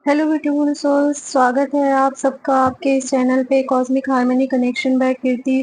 Hello beautiful souls, स्वागत है आप सबका आपके इस चैनल पे कॉस्मिक हार्मनी कनेक्शन बाय कीर्ति।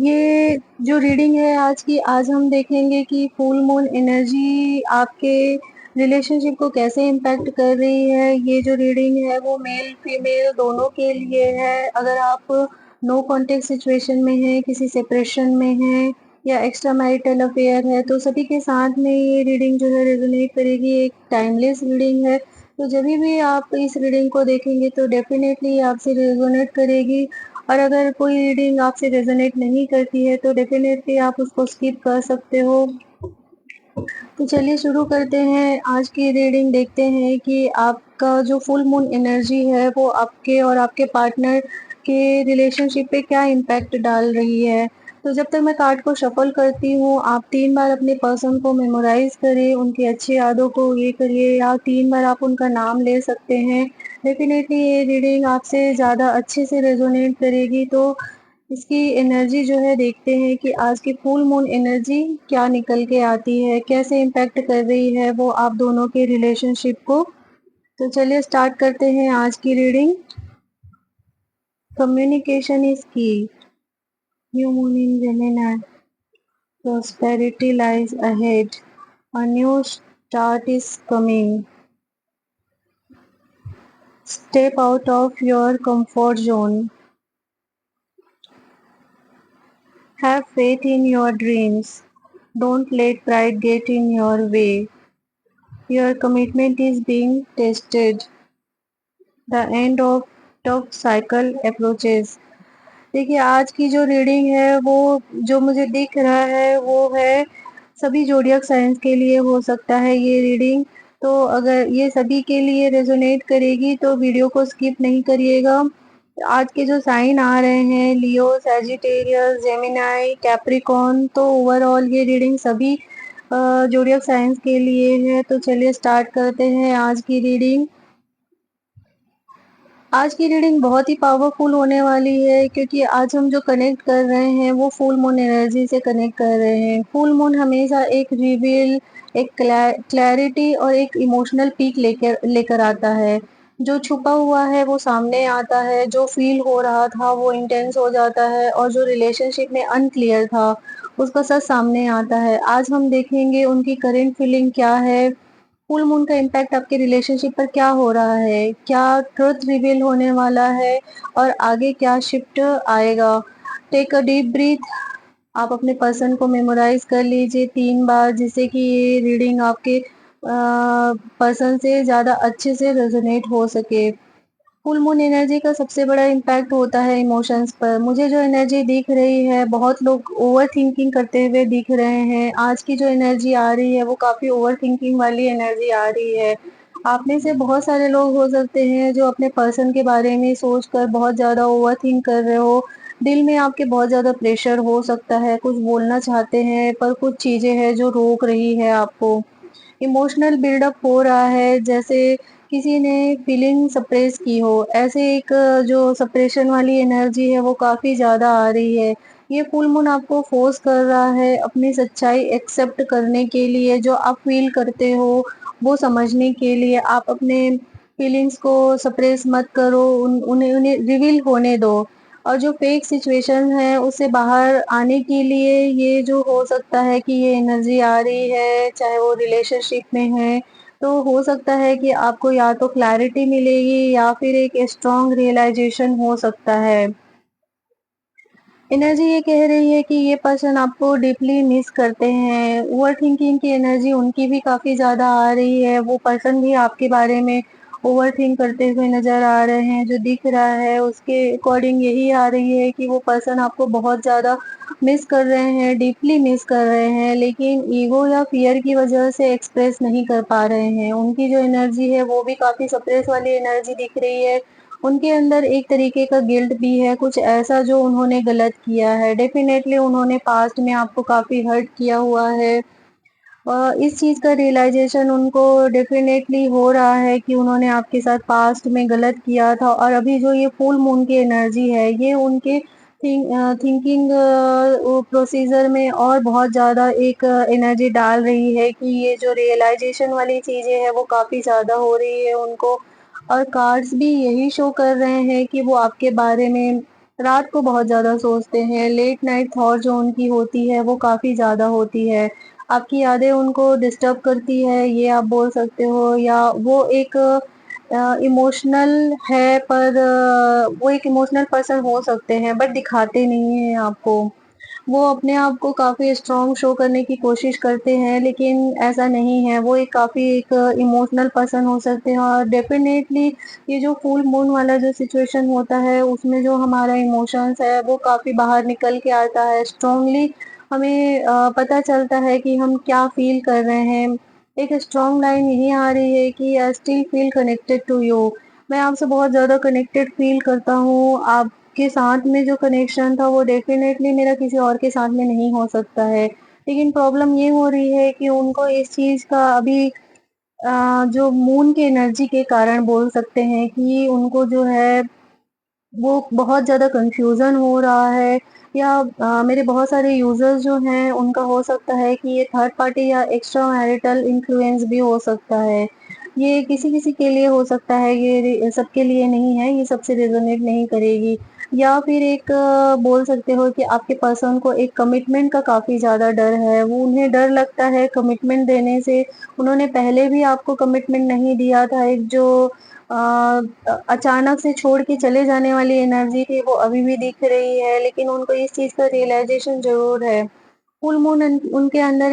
ये जो रीडिंग है आज की, आज हम देखेंगे कि फुल मून एनर्जी आपके रिलेशनशिप को कैसे इम्पैक्ट कर रही है। ये जो रीडिंग है वो मेल फीमेल दोनों के लिए है। अगर आप नो कॉन्टेक्ट सिचुएशन में हैं, किसी सेपरेशन में हैं या एक्स्ट्रा मैरिटल अफेयर है, तो सभी के साथ में ये रीडिंग जो है रेजोनेट करेगी। एक टाइमलेस रीडिंग है, तो जब भी आप इस रीडिंग को देखेंगे तो डेफिनेटली आपसे रेजोनेट करेगी। और अगर कोई रीडिंग आपसे रेजोनेट नहीं करती है तो डेफिनेटली आप उसको स्किप कर सकते हो। तो चलिए शुरू करते हैं आज की रीडिंग। देखते हैं कि आपका जो फुल मून एनर्जी है वो आपके और आपके पार्टनर के रिलेशनशिप पे क्या इम्पैक्ट डाल रही है। तो जब तक मैं कार्ड को शफल करती हूँ, आप 3 बार अपने पर्सन को मेमोराइज करें, उनकी अच्छी यादों को ये करिए, या 3 बार आप उनका नाम ले सकते हैं। डेफिनेटली ये रीडिंग आपसे ज़्यादा अच्छे से रेजोनेट करेगी। तो इसकी एनर्जी जो है, देखते हैं कि आज की फुल मून एनर्जी क्या निकल के आती है, कैसे इम्पैक्ट कर रही है वो आप दोनों के रिलेशनशिप को। तो चलिए स्टार्ट करते हैं आज की रीडिंग। कम्युनिकेशन इज की। New moon in Gemini. Prosperity lies ahead. A new start is coming. Step out of your comfort zone. Have faith in your dreams. Don't let pride get in your way. Your commitment is being tested. The end of tough cycle approaches. देखिए, आज की जो reading है वो जो मुझे दिख रहा है वो है सभी ज़ोडिएक साइंस के लिए हो सकता है ये रीडिंग। तो अगर ये सभी के लिए रेजोनेट करेगी तो वीडियो को स्किप नहीं करिएगा। आज के जो साइन आ रहे हैं, लियो, सैजिटेरियस, जेमिनी, कैप्रिकॉर्न, तो ओवरऑल ये रीडिंग सभी ज़ोडिएक साइंस के लिए है। तो चलिए स्टार्ट करते हैं आज की रीडिंग। आज की रीडिंग बहुत ही पावरफुल होने वाली है, क्योंकि आज हम जो कनेक्ट कर रहे हैं वो फुल मून एनर्जी से कनेक्ट कर रहे हैं। फुल मून हमेशा एक रिवील, एक क्लैरिटी और एक इमोशनल पीक लेकर आता है। जो छुपा हुआ है वो सामने आता है, जो फील हो रहा था वो इंटेंस हो जाता है, और जो रिलेशनशिप में अनक्लियर था उसका सच सामने आता है। आज हम देखेंगे उनकी करंट फीलिंग क्या है, फुल मून का इम्पैक्ट आपके रिलेशनशिप पर क्या हो रहा है, क्या ट्रुथ रिवील होने वाला है और आगे क्या शिफ्ट आएगा। Take a deep breath. आप अपने पर्सन को मेमोराइज कर लीजिए 3 बार, जिससे कि ये रीडिंग आपके पर्सन से ज़्यादा अच्छे से रेजोनेट हो सके। फुल मून एनर्जी का सबसे बड़ा इम्पैक्ट होता है इमोशंस पर। मुझे जो एनर्जी दिख रही है, बहुत लोग ओवर थिंकिंग करते हुए दिख रहे हैं। आज की जो एनर्जी आ रही है वो काफ़ी ओवर थिंकिंग वाली एनर्जी आ रही है। आप में से बहुत सारे लोग हो सकते हैं जो अपने पर्सन के बारे में सोचकर बहुत ज़्यादा ओवर थिंक कर रहे हो। दिल में आपके बहुत ज़्यादा प्रेशर हो सकता है, कुछ बोलना चाहते हैं पर कुछ चीज़ें हैं जो रोक रही है आपको। इमोशनल बिल्डअप हो रहा है, जैसे किसी ने फीलिंग सप्रेस की हो। ऐसे एक जो सप्रेशन वाली एनर्जी है वो काफ़ी ज़्यादा आ रही है। ये फुल मून आपको फोर्स कर रहा है अपनी सच्चाई एक्सेप्ट करने के लिए, जो आप फील करते हो वो समझने के लिए। आप अपने फीलिंग्स को सप्रेस मत करो, उन्हें उन्हें रिवील होने दो। और जो फेक सिचुएशन है उससे बाहर आने के लिए ये जो हो सकता है कि ये एनर्जी आ रही है, चाहे वो रिलेशनशिप में है, तो हो सकता है कि आपको या तो क्लैरिटी मिलेगी या फिर एक स्ट्रॉन्ग रियलाइजेशन हो सकता है। एनर्जी ये कह रही है कि ये पर्सन आपको डीपली मिस करते हैं। ओवरथिंकिंग की एनर्जी उनकी भी काफ़ी ज़्यादा आ रही है। वो पर्सन भी आपके बारे में ओवरथिंक करते हुए नज़र आ रहे हैं। जो दिख रहा है उसके अकॉर्डिंग यही आ रही है कि वो पर्सन आपको बहुत ज़्यादा मिस कर रहे हैं, डीपली मिस कर रहे हैं, लेकिन ईगो या फ़ियर की वजह से एक्सप्रेस नहीं कर पा रहे हैं। उनकी जो एनर्जी है वो भी काफ़ी सप्रेस वाली एनर्जी दिख रही है। उनके अंदर एक तरीके का गिल्ट भी है, कुछ ऐसा जो उन्होंने गलत किया है। डेफ़िनेटली उन्होंने पास्ट में आपको काफ़ी हर्ट किया हुआ है। इस चीज़ का रियलाइज़ेशन उनको डेफ़िनेटली हो रहा है कि उन्होंने आपके साथ पास्ट में गलत किया था, और अभी जो ये फुल मून की एनर्जी है ये उनके थिंकिंग वो प्रोसीजर में और बहुत ज़्यादा एक एनर्जी डाल रही है कि ये जो रियलाइज़ेशन वाली चीज़ें हैं वो काफ़ी ज़्यादा हो रही है उनको। और कार्ड्स भी यही शो कर रहे हैं कि वो आपके बारे में रात को बहुत ज़्यादा सोचते हैं, लेट नाइट थॉट जो उनकी होती है वो काफ़ी ज़्यादा होती है। आपकी यादें उनको डिस्टर्ब करती है, ये आप बोल सकते हो, या वो एक इमोशनल है पर वो एक इमोशनल पर्सन हो सकते हैं बट दिखाते नहीं हैं आपको। वो अपने आप को काफ़ी स्ट्रॉन्ग शो करने की कोशिश करते हैं लेकिन ऐसा नहीं है, वो एक काफ़ी एक इमोशनल पर्सन हो सकते हैं और डेफ़िनेटली ये जो फुल मून वाला जो सिचुएशन होता है उसमें जो हमारा इमोशंस है वो काफ़ी बाहर निकल के आता है स्ट्रॉन्गली। हमें पता चलता है कि हम क्या फ़ील कर रहे हैं। एक स्ट्रॉन्ग लाइन यही आ रही है कि I still feel connected to you. मैं आपसे बहुत ज़्यादा कनेक्टेड फ़ील करता हूँ। आपके साथ में जो कनेक्शन था वो डेफ़िनेटली मेरा किसी और के साथ में नहीं हो सकता है। लेकिन प्रॉब्लम ये हो रही है कि उनको इस चीज़ का अभी जो मून की एनर्जी के कारण बोल सकते हैं कि उनको जो है वो बहुत ज़्यादा कन्फ्यूज़न हो रहा है, या मेरे बहुत सारे यूज़र्स जो हैं उनका हो सकता है कि ये थर्ड पार्टी या एक्स्ट्रा मैरिटल इन्फ्लुएंस भी हो सकता है। ये किसी-किसी के लिए हो सकता है, ये सबके लिए नहीं है, ये सबसे रेज़ोनेट नहीं करेगी। या फिर एक बोल सकते हो कि आपके पर्सन को एक कमिटमेंट का काफ़ी ज़्यादा डर है, वो उन्हें डर लगता है कमिटमेंट देने से। उन्होंने पहले भी आपको कमिटमेंट नहीं दिया था, एक जो अचानक से छोड़ के चले जाने वाली एनर्जी थी वो अभी भी दिख रही है, लेकिन उनको इस चीज़ का रियलाइज़ेशन ज़रूर है। फुल मून उनके अंदर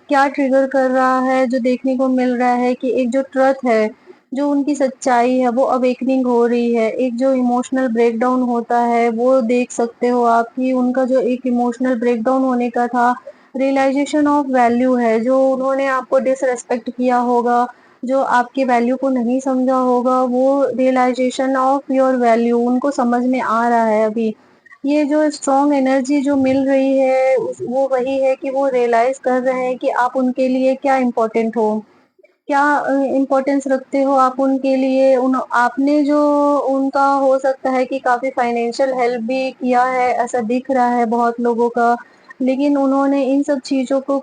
क्या ट्रिगर कर रहा है जो देखने को मिल रहा है कि एक जो ट्रुथ है, जो उनकी सच्चाई है वो अवेकनिंग हो रही है। एक जो इमोशनल ब्रेकडाउन होता है वो देख सकते हो आप कि उनका जो एक इमोशनल ब्रेकडाउन होने का था, रियलाइज़ेशन ऑफ वैल्यू है, जो उन्होंने आपको डिसरिस्पेक्ट किया होगा, जो आपकी वैल्यू को नहीं समझा होगा, वो रियलाइज़ेशन ऑफ योर वैल्यू उनको समझ में आ रहा है अभी। ये जो स्ट्रॉन्ग एनर्जी जो मिल रही है वो वही है कि वो रियलाइज़ कर रहे हैं कि आप उनके लिए क्या इम्पोर्टेंट हो। क्या इम्पोर्टेंस रखते हो आप उनके लिए, उन आपने जो उनका हो सकता है कि काफ़ी फाइनेंशियल हेल्प भी किया है, ऐसा दिख रहा है बहुत लोगों का। लेकिन उन्होंने इन सब चीज़ों को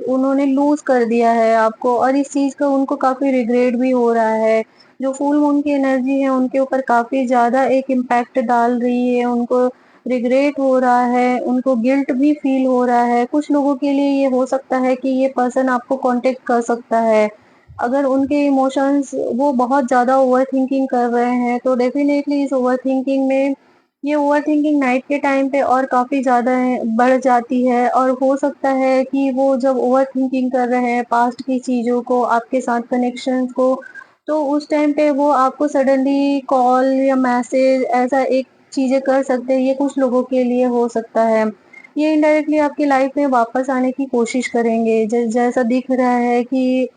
उन्होंने लूज़ कर दिया है आपको और इस चीज़ का उनको काफ़ी रिग्रेट भी हो रहा है। जो फुल मून की एनर्जी है उनके ऊपर काफ़ी ज़्यादा एक इम्पैक्ट डाल रही है, उनको रिग्रेट हो रहा है, उनको गिल्ट भी फ़ील हो रहा है। कुछ लोगों के लिए ये हो सकता है कि ये पर्सन आपको कॉन्टैक्ट कर सकता है। अगर उनके इमोशंस वो बहुत ज़्यादा ओवरथिंकिंग कर रहे हैं, तो डेफ़िनेटली इस ओवरथिंकिंग में ये ओवरथिंकिंग नाइट के टाइम पे और काफ़ी ज़्यादा बढ़ जाती है और हो सकता है कि वो जब ओवरथिंकिंग कर रहे हैं पास्ट की चीज़ों को, आपके साथ कनेक्शंस को, तो उस टाइम पे वो आपको सडनली कॉल या मैसेज ऐसा एक चीज़ें कर सकते हैं, ये कुछ लोगों के लिए हो सकता है। ये इनडायरेक्टली आपकी लाइफ़ में वापस आने की कोशिश करेंगे, जैसा दिख रहा है कि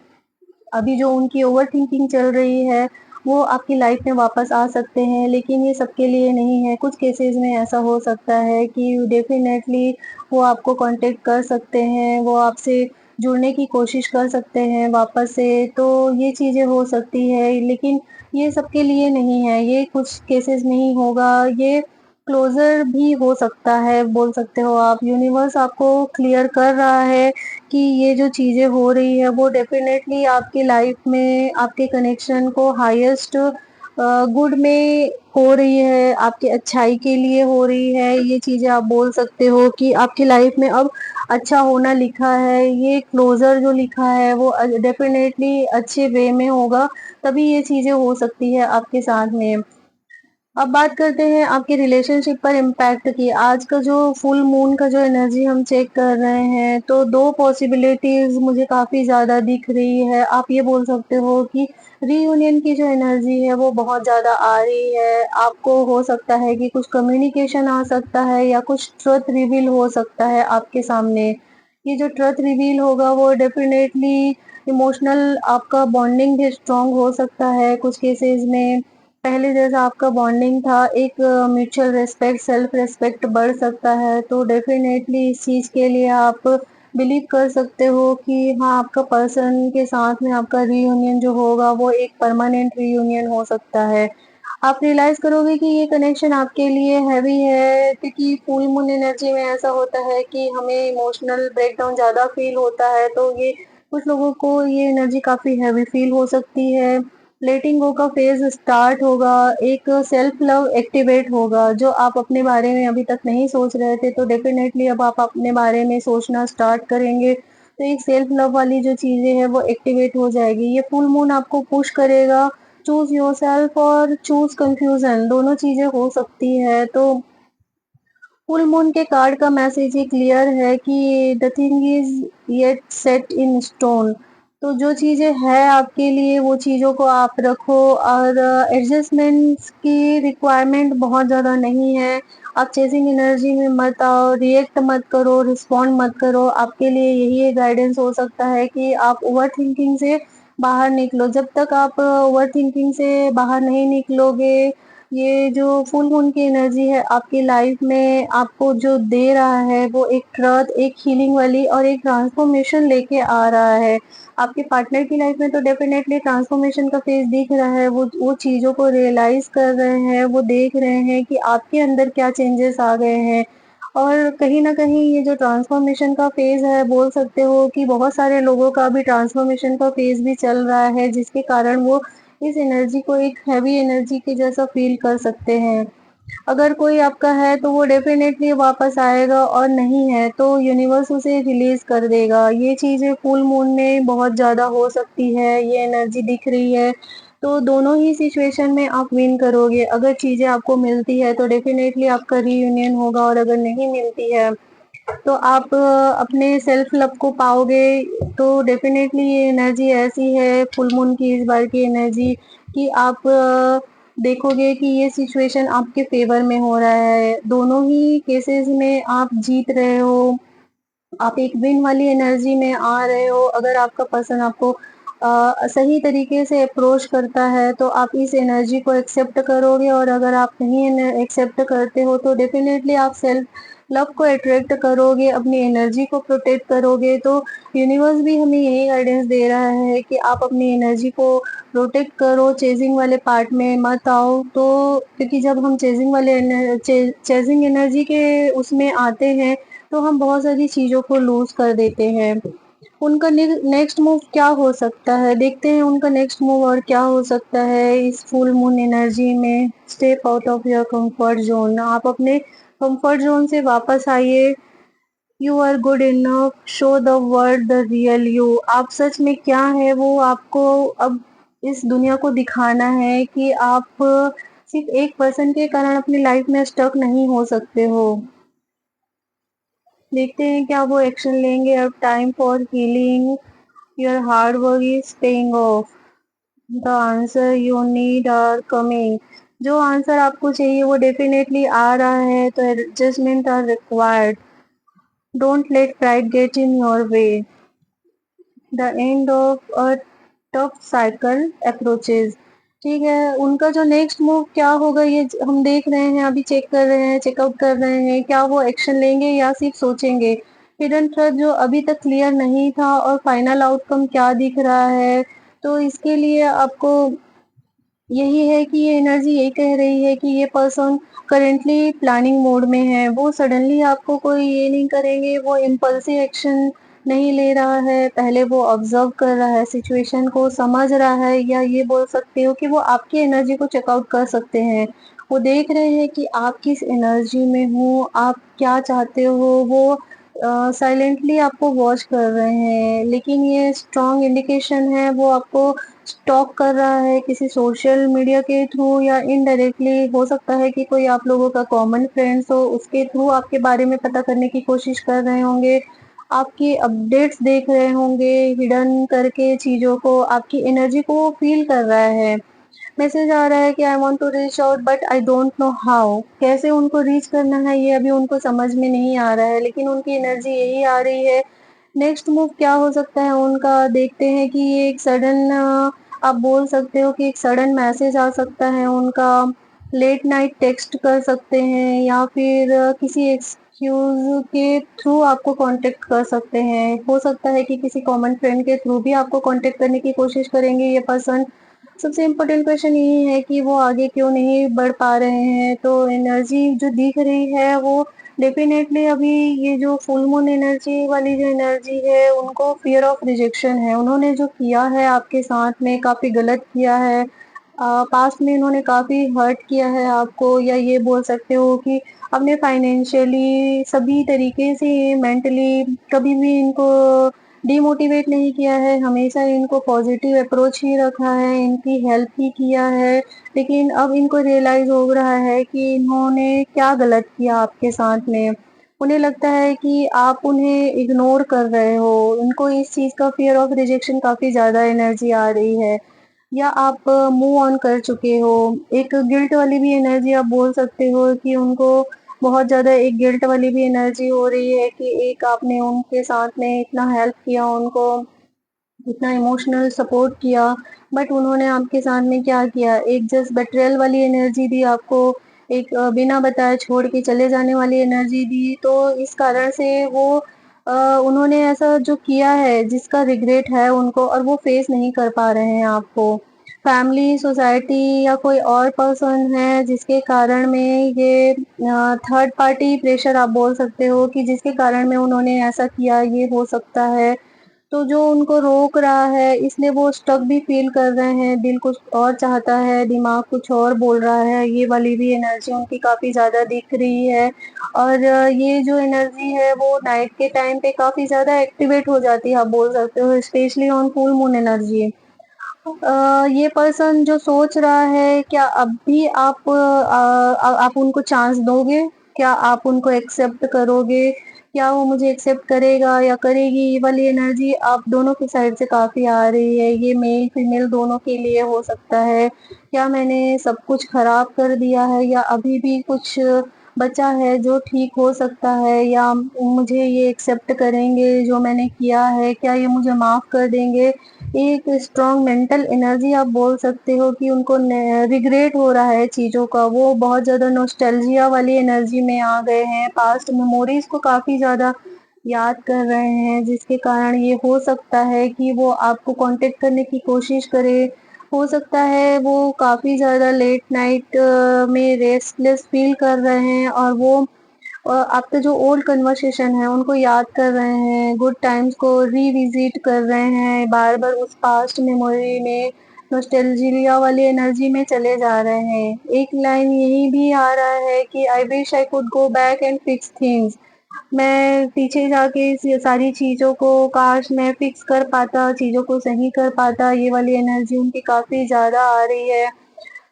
अभी जो उनकी ओवरथिंकिंग चल रही है, वो आपकी लाइफ में वापस आ सकते हैं, लेकिन ये सबके लिए नहीं है। कुछ केसेज़ में ऐसा हो सकता है कि डेफ़िनेटली वो आपको कॉन्टैक्ट कर सकते हैं, वो आपसे जुड़ने की कोशिश कर सकते हैं वापस से, तो ये चीज़ें हो सकती है, लेकिन ये सबके लिए नहीं है, ये कुछ केसेज़ में ही होगा, ये क्लोज़र भी हो सकता है, बोल सकते हो आप। यूनिवर्स आपको क्लियर कर रहा है कि ये जो चीज़ें हो रही है वो डेफ़िनेटली आपकी लाइफ़ में आपके कनेक्शन को हाईएस्ट गुड में हो रही है, आपकी अच्छाई के लिए हो रही है। ये चीज़ें आप बोल सकते हो कि आपकी लाइफ़ में अब अच्छा होना लिखा है, ये क्लोज़र जो लिखा है वो डेफ़िनेटली अच्छे वे में होगा, तभी ये चीज़ें हो सकती है आपके साथ में। अब बात करते हैं आपके रिलेशनशिप पर इम्पैक्ट की। आज का जो फुल मून का जो एनर्जी हम चेक कर रहे हैं, तो 2 पॉसिबिलिटीज़ मुझे काफ़ी ज़्यादा दिख रही है। आप ये बोल सकते हो कि रीयूनियन की जो एनर्जी है वो बहुत ज़्यादा आ रही है। आपको हो सकता है कि कुछ कम्युनिकेशन आ सकता है या कुछ ट्रुथ रिवील हो सकता है आपके सामने। ये जो ट्रुथ रिवील होगा वो डेफ़िनेटली इमोशनल आपका बॉन्डिंग भी स्ट्रॉन्ग हो सकता है कुछ केसेज़ में। पहले जैसा आपका बॉन्डिंग था, एक म्यूचुअल रिस्पेक्ट, सेल्फ रिस्पेक्ट बढ़ सकता है, तो डेफ़िनेटली इस चीज़ के लिए आप बिलीव कर सकते हो कि हाँ, आपका पर्सन के साथ में आपका रीयूनियन जो होगा, वो एक परमानेंट रीयूनियन हो सकता है। आप रियलाइज़ करोगे कि ये कनेक्शन आपके लिए हैवी है, क्योंकि फुल मून एनर्जी में ऐसा होता है कि हमें इमोशनल ब्रेकडाउन ज़्यादा फ़ील होता है, तो ये कुछ लोगों को ये एनर्जी काफ़ी हैवी फ़ील हो सकती है। लेटिंग गो का फ़ेज़ स्टार्ट होगा, एक सेल्फ लव एक्टिवेट होगा, जो आप अपने बारे में अभी तक नहीं सोच रहे थे, तो डेफ़िनेटली अब आप अपने बारे में सोचना स्टार्ट करेंगे। तो एक सेल्फ लव वाली जो चीज़ें हैं वो एक्टिवेट हो जाएगी। ये फुल मून आपको पुश करेगा, चूज़ योरसेल्फ और चूज़ कन्फ्यूज़न, दोनों चीज़ें हो सकती है। तो फुल मून के कार्ड का मैसेज ये क्लियर है कि the thing is yet set in stone. तो जो चीज़ें हैं आपके लिए वो चीज़ों को आप रखो, और एडजस्टमेंट्स की रिक्वायरमेंट बहुत ज़्यादा नहीं है। आप चेज़िंग एनर्जी में मत आओ, रिएक्ट मत करो, रिस्पॉन्ड मत करो। आपके लिए यही एक गाइडेंस हो सकता है कि आप ओवरथिंकिंग से बाहर निकलो। जब तक आप ओवरथिंकिंग से बाहर नहीं निकलोगे, ये जो फुल मून की एनर्जी है आपकी लाइफ में आपको जो दे रहा है वो एक ट्रुथ, एक हीलिंग वाली और एक ट्रांसफॉर्मेशन लेके आ रहा है। आपके पार्टनर की लाइफ में तो डेफिनेटली ट्रांसफॉर्मेशन का फेज़ दिख रहा है, वो चीज़ों को रियलाइज़ कर रहे हैं, वो देख रहे हैं कि आपके अंदर क्या चेंजेस आ गए हैं। और कहीं न कहीं ये जो ट्रांसफॉर्मेशन का फेज़ है, बोल सकते हो कि बहुत सारे लोगों का अभी ट्रांसफॉर्मेशन का फेज़ भी चल रहा है, जिसके कारण वो इस एनर्जी को एक हेवी एनर्जी के जैसा फ़ील कर सकते हैं। अगर कोई आपका है तो वो डेफ़िनेटली वापस आएगा, और नहीं है तो यूनिवर्स उसे रिलीज़ कर देगा। ये चीज़ें फुल मून में बहुत ज़्यादा हो सकती है, ये एनर्जी दिख रही है। तो दोनों ही सिचुएशन में आप विन करोगे। अगर चीज़ें आपको मिलती है तो डेफ़िनेटली आपका रीयूनियन होगा, और अगर नहीं मिलती है तो आप अपने सेल्फ लव को पाओगे। तो डेफ़िनेटली ये एनर्जी ऐसी है फुल मून की, इस बार की एनर्जी, कि आप देखोगे कि ये सिचुएशन आपके फ़ेवर में हो रहा है। दोनों ही केसेज़ में आप जीत रहे हो। आप एक विन वाली एनर्जी में आ रहे हो। अगर आपका पर्सन आपको सही तरीके से अप्रोच करता है तो आप इस एनर्जी को एक्सेप्ट करोगे, और अगर आप नहीं एक्सेप्ट करते हो तो डेफ़िनेटली आप सेल्फ लव को अट्रैक्ट करोगे, अपनी एनर्जी को प्रोटेक्ट करोगे। तो यूनिवर्स भी हमें यही गाइडेंस दे रहा है कि आप अपनी एनर्जी को प्रोटेक्ट करो, चेज़िंग वाले पार्ट में मत आओ। तो क्योंकि जब हम चेज़िंग एनर्जी के उसमें आते हैं तो हम बहुत सारी चीज़ों को लूज़ कर देते हैं। उनका नेक्स्ट मूव क्या हो सकता है? देखते हैं उनका नेक्स्ट मूव और क्या हो सकता है इस फुल मून एनर्जी में। Step out of your comfort zone. आप अपने कंफर्ट ज़ोन से वापस आइए। You are good enough, show the world the real you. आप सच में क्या है वो आपको अब इस दुनिया को दिखाना है कि आप सिर्फ़ एक पर्सन के कारण अपनी लाइफ़ में स्टक नहीं हो सकते हो। देखते हैं क्या वो एक्शन लेंगे। अब time for healing, your hard work is paying off, the answer you need are coming. जो आंसर आपको चाहिए वो डेफिनेटली आ रहा है, तो adjustment are required. Don't let pride get in your way. The end of a tough cycle approaches. ठीक है, उनका जो नेक्स्ट मूव क्या होगा ये हम देख रहे हैं, अभी चेक कर रहे हैं, चेकआउट कर रहे हैं। क्या वो एक्शन लेंगे या सिर्फ सोचेंगे? हिडन थ्रेड जो अभी तक क्लियर नहीं था, और फाइनल आउटकम क्या दिख रहा है। तो इसके लिए आपको यही है कि ये एनर्जी यही कह रही है कि ये पर्सन करेंटली प्लानिंग मोड में है। वो सडनली आपको कोई ये नहीं करेंगे, वो इम्पल्सिव एक्शन नहीं ले रहा है। पहले वो ऑब्जर्व कर रहा है, सिचुएशन को समझ रहा है, या ये बोल सकते हो कि वो आपकी एनर्जी को चेकआउट कर सकते हैं। वो देख रहे हैं कि आप किस एनर्जी में हो, आप क्या चाहते हो। वो साइलेंटली आपको वॉच कर रहे हैं, लेकिन ये स्ट्रॉन्ग इंडिकेशन है वो आपको स्टॉक कर रहा है किसी सोशल मीडिया के थ्रू, या इनडायरेक्टली हो सकता है कि कोई आप लोगों का कॉमन फ्रेंड्स हो, उसके थ्रू आपके बारे में पता करने की कोशिश कर रहे होंगे। आपकी अपडेट्स देख रहे होंगे, हिडन करके चीज़ों को, आपकी एनर्जी को वो फ़ील कर रहा है। मैसेज आ रहा है कि I want to reach out but I don't know how. कैसे उनको रीच करना है ये अभी उनको समझ में नहीं आ रहा है, लेकिन उनकी एनर्जी यही आ रही है। नेक्स्ट मूव क्या हो सकता है उनका, देखते हैं कि ये एक सडन, आप बोल सकते हो कि एक सडन मैसेज आ सकता है उनका। लेट नाइट टेक्स्ट कर सकते हैं, या फिर किसी एक्सक्यूज़ के थ्रू आपको कॉन्टैक्ट कर सकते हैं। हो सकता है कि किसी कॉमन फ्रेंड के थ्रू भी आपको कॉन्टैक्ट करने की कोशिश करेंगे ये पर्सन। सबसे इम्पोर्टेंट क्वेश्चन यही है कि वो आगे क्यों नहीं बढ़ पा रहे हैं। तो एनर्जी जो दिख रही है वो डेफ़िनेटली अभी ये जो फुल मून एनर्जी वाली जो एनर्जी है उनको फ़ियर ऑफ रिजेक्शन है। उन्होंने जो किया है आपके साथ में काफ़ी गलत किया है। पास्ट में इन्होंने काफ़ी हर्ट किया है आपको, या ये बोल सकते हो कि आपने फाइनेंशियली सभी तरीके से, मेंटली कभी भी इनको डिमोटिवेट नहीं किया है, हमेशा इनको पॉजिटिव अप्रोच ही रखा है, इनकी हेल्प ही किया है। लेकिन अब इनको रियलाइज़ हो रहा है कि इन्होंने क्या गलत किया आपके साथ में। उन्हें लगता है कि आप उन्हें इग्नोर कर रहे हो, उनको इस चीज़ का फ़ियर ऑफ रिजेक्शन काफ़ी ज़्यादा एनर्जी आ रही है, या आप मूव ऑन कर चुके हो। एक गिल्ट वाली भी एनर्जी आप बोल सकते हो कि उनको बहुत ज़्यादा एक गिल्ट वाली भी एनर्जी हो रही है कि एक आपने उनके साथ में इतना हेल्प किया, उनको इतना इमोशनल सपोर्ट किया, बट उन्होंने आपके साथ में क्या किया, एक जस्ट बिट्रेयल वाली एनर्जी दी आपको, एक बिना बताए छोड़ के चले जाने वाली एनर्जी दी। तो इस कारण से वो उन्होंने ऐसा जो किया है जिसका रिग्रेट है उनको, और वो फेस नहीं कर पा रहे हैं आपको। फैमिली, सोसाइटी या कोई और पर्सन है जिसके कारण में ये थर्ड पार्टी प्रेशर आप बोल सकते हो कि जिसके कारण में उन्होंने ऐसा किया, ये हो सकता है। तो जो उनको रोक रहा है इसलिए वो स्टक भी फ़ील कर रहे हैं, दिल कुछ और चाहता है, दिमाग कुछ और बोल रहा है, ये वाली भी एनर्जी उनकी काफ़ी ज़्यादा दिख रही है। और ये जो एनर्जी है वो नाइट के टाइम पे काफ़ी ज़्यादा एक्टिवेट हो जाती है, आप बोल सकते हो, specially on full moon energy. ये पर्सन जो सोच रहा है, क्या अब भी आप उनको चांस दोगे? क्या आप उनको एक्सेप्ट करोगे? क्या वो मुझे एक्सेप्ट करेगा या करेगी? ये वाली एनर्जी आप दोनों की साइड से काफ़ी आ रही है। ये मेल फीमेल दोनों के लिए हो सकता है। क्या मैंने सब कुछ खराब कर दिया है, या अभी भी कुछ बचा है जो ठीक हो सकता है, या मुझे ये एक्सेप्ट करेंगे जो मैंने किया है? क्या ये मुझे माफ़ कर देंगे? एक स्ट्रॉन्ग मेंटल एनर्जी आप बोल सकते हो कि उनको रिग्रेट हो रहा है चीज़ों का, वो बहुत ज़्यादा नॉस्टैल्जिया वाली एनर्जी में आ गए हैं, पास्ट मेमोरीज को काफ़ी ज़्यादा याद कर रहे हैं, जिसके कारण ये हो सकता है कि वो आपको कांटेक्ट करने की कोशिश करे। हो सकता है वो काफ़ी ज़्यादा लेट नाइट में रेस्टलेस फील कर रहे हैं, और वो आपके जो ओल्ड कन्वर्सेशन है उनको याद कर रहे हैं, गुड टाइम्स को रिविज़िट कर रहे हैं, बार-बार उस पास्ट मेमोरी में नॉस्टैल्जिया वाली एनर्जी में चले जा रहे हैं। एक लाइन यही भी आ रहा है कि I wish I could go back and fix things. मैं पीछे जाके इस ये सारी चीज़ों को काश मैं फिक्स कर पाता, चीज़ों को सही कर पाता, ये वाली एनर्जी उनकी काफ़ी ज़्यादा आ रही है।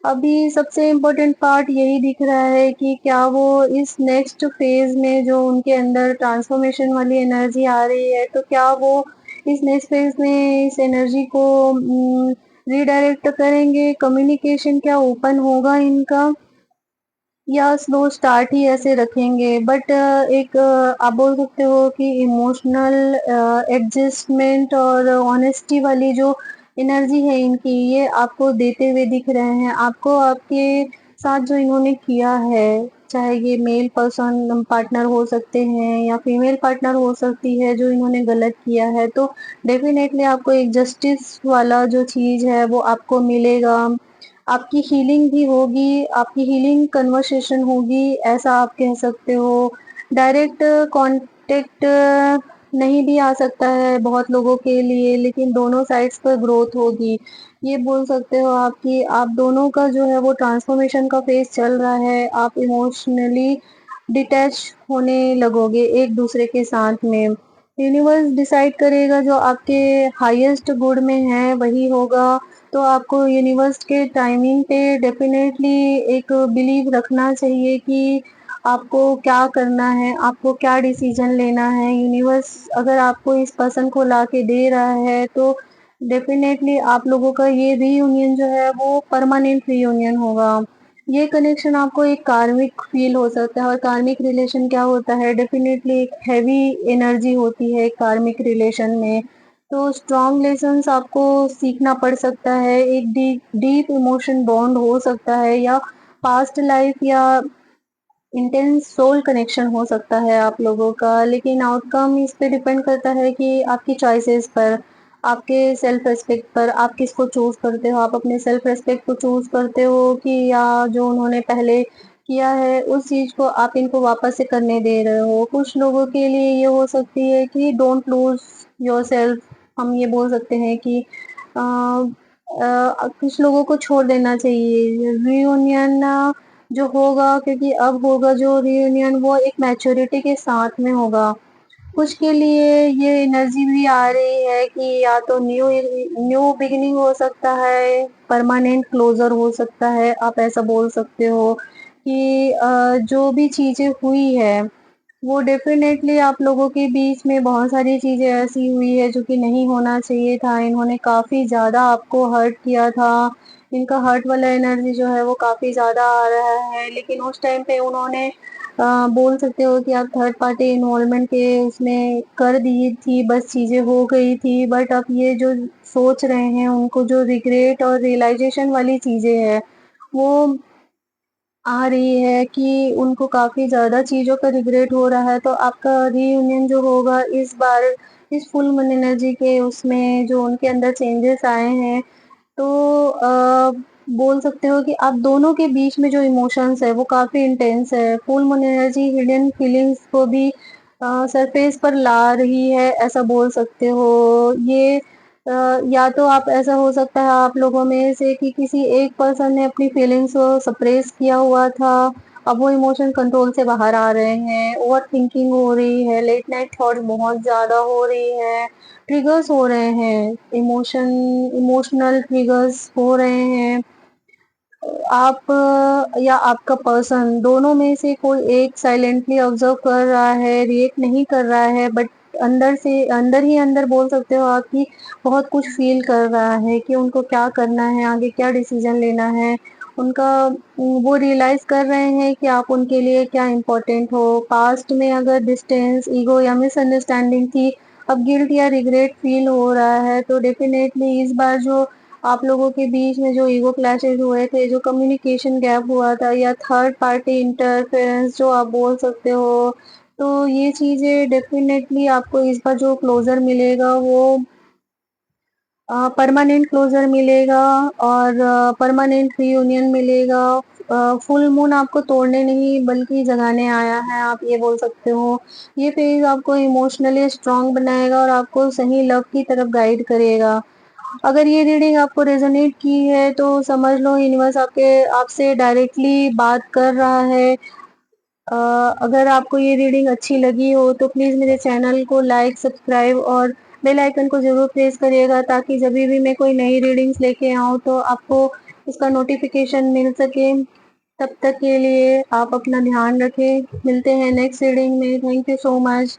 अभी सबसे इम्पोर्टेंट पार्ट यही दिख रहा है कि क्या वो इस नेक्स्ट फ़ेज़ में जो उनके अंदर ट्रांसफ़ॉर्मेशन वाली एनर्जी आ रही है, तो क्या वो इस नेक्स्ट फ़ेज़ में इस एनर्जी को रीडायरेक्ट करेंगे? कम्युनिकेशन क्या ओपन होगा इनका? या स्लो स्टार्ट ही ऐसे रखेंगे? बट एक आप बोल सकते हो कि इमोशनल एडजस्टमेंट और ऑनेस्टी वाली जो एनर्जी है इनकी, ये आपको देते हुए दिख रहे हैं। आपको आपके साथ जो इन्होंने किया है, चाहे ये मेल पर्सन पार्टनर हो सकते हैं या फीमेल पार्टनर हो सकती है जो इन्होंने गलत किया है, तो डेफ़िनेटली आपको एक जस्टिस वाला जो चीज़ है वो आपको मिलेगा। आपकी हीलिंग भी होगी, आपकी हीलिंग कन्वर्सेशन होगी, ऐसा आप कह सकते हो। डायरेक्ट कॉन्टैक्ट नहीं भी आ सकता है बहुत लोगों के लिए, लेकिन दोनों साइड्स पर ग्रोथ होगी। ये बोल सकते हो आप कि आप दोनों का जो है वो ट्रांसफॉर्मेशन का फ़ेज़ चल रहा है। आप इमोशनली डिटैच होने लगोगे एक-दूसरे के साथ में। यूनिवर्स डिसाइड करेगा जो आपके हाईएस्ट गुड में है वही होगा। तो आपको यूनिवर्स के टाइमिंग पे डेफ़िनेटली एक बिलीव रखना चाहिए कि आपको क्या करना है, आपको क्या डिसीज़न लेना है। यूनिवर्स अगर आपको इस पर्सन को ला के दे रहा है, तो डेफ़िनेटली आप लोगों का ये रीयूनियन जो है वो परमानेंट रीयूनियन होगा। ये कनेक्शन आपको एक कार्मिक फ़ील हो सकता है, और कार्मिक रिलेशन क्या होता है, डेफ़िनेटली एक हेवी एनर्जी होती है कार्मिक रिलेशन में। तो स्ट्रॉन्ग लेसन्स आपको सीखना पड़ सकता है, एक डीप इमोशन बॉन्ड हो सकता है, या पास्ट लाइफ या इंटेंस सोल कनेक्शन हो सकता है आप लोगों का, लेकिन आउटकम इस पे डिपेंड करता है कि आपकी चॉइसेस पर। आपके सेल्फ रिस्पेक्ट पर आप किसको चूज़ करते हो? आप अपने सेल्फ रिस्पेक्ट को चूज़ करते हो कि या जो उन्होंने पहले किया है उस चीज़ को आप इनको वापस से करने दे रहे हो? कुछ लोगों के लिए ये हो सकती है कि डोंट लूज़ योरसेल्फ, हम ये बोल सकते हैं कि अ कुछ लोगों को छोड़ देना चाहिए। रियूनियन जो होगा, क्योंकि अब होगा जो रियूनियन वो एक मैच्योरिटी के साथ में होगा। कुछ के लिए ये एनर्जी भी आ रही है कि या तो न्यू बिगिनिंग हो सकता है, परमानेंट क्लोज़र हो सकता है। आप ऐसा बोल सकते हो कि जो भी चीज़ें हुई है, वो डेफ़िनेटली आप लोगों के बीच में बहुत सारी चीज़ें ऐसी हुई है जो कि नहीं होना चाहिए था। इन्होंने काफ़ी ज़्यादा आपको हर्ट किया था। इनका हर्ट वाला एनर्जी जो है वो काफ़ी ज़्यादा आ रहा है, लेकिन उस टाइम पे उन्होंने बोल सकते हो कि आप थर्ड पार्टी इन्वॉल्वमेंट के उसमें कर दी थी, बस चीज़ें हो गई थी। बट अब ये जो सोच रहे हैं, उनको जो रिग्रेट और रियलाइज़ेशन वाली चीज़ें हैं, वो आ रही है कि उनको काफ़ी ज़्यादा चीज़ों का रिग्रेट हो रहा है। तो आपका रीयूनियन जो होगा इस बार, इस फुल मून एनर्जी के उसमें जो उनके अंदर चेंजेस आए हैं, तो बोल सकते हो कि आप दोनों के बीच में जो इमोशंस है वो काफ़ी इंटेंस है। Full moon energy hidden feelings को भी सरफेस पर ला रही है, ऐसा बोल सकते हो। ये या तो आप ऐसा हो सकता है आप लोगों में से कि किसी एक पर्सन ने अपनी फीलिंग्स को सप्रेस किया हुआ था, अब वो इमोशन कंट्रोल से बाहर आ रहे हैं, ओवरथिंकिंग हो रही है, लेट नाइट थॉट्स बहुत ज़्यादा हो रही है, ट्रिगर्स हो रहे हैं, इमोशनल ट्रिगर्स हो रहे हैं। आप या आपका पर्सन, दोनों में से कोई एक साइलेंटली ऑब्जर्व कर रहा है, रिएक्ट नहीं कर रहा है, बट अंदर से अंदर ही अंदर बोल सकते हो आप कि बहुत कुछ फ़ील कर रहा है कि उनको क्या करना है, आगे क्या डिसीज़न लेना है। उनका वो रियलाइज़ कर रहे हैं कि आप उनके लिए क्या इम्पोर्टेंट हो। पास्ट में अगर डिस्टेंस, ईगो या मिसअंडरस्टैंडिंग थी, अब गिल्ट या रिग्रेट फ़ील हो रहा है, तो डेफ़िनेटली इस बार जो आप लोगों के बीच में जो ईगो क्लैशेज़ हुए थे, जो कम्युनिकेशन गैप हुआ था या थर्ड पार्टी इंटरफेरेंस जो आप बोल सकते हो, तो ये चीज़ें डेफ़िनेटली आपको इस बार जो क्लोज़र मिलेगा वो परमानेंट क्लोज़र मिलेगा और परमानेंट रियूनियन मिलेगा। फुल मून आपको तोड़ने नहीं बल्कि जगाने आया है, आप ये बोल सकते हो। ये फ़ेज़ आपको इमोशनली स्ट्रॉन्ग बनाएगा और आपको सही लव की तरफ गाइड करेगा। अगर ये रीडिंग आपको रेज़ोनेट की है तो समझ लो यूनिवर्स आपसे डायरेक्टली बात कर रहा है। अ, अगर आपको ये रीडिंग अच्छी लगी हो तो प्लीज़ मेरे चैनल को लाइक, सब्सक्राइब और बेल आइकन को ज़रूर प्रेस करिएगा, ताकि जभी भी मैं कोई नई रीडिंग्स लेके आऊँ तो आपको इसका नोटिफ़िकेशन मिल सके। तब तक के लिए आप अपना ध्यान रखें। मिलते हैं नेक्स्ट रीडिंग में। Thank you so much.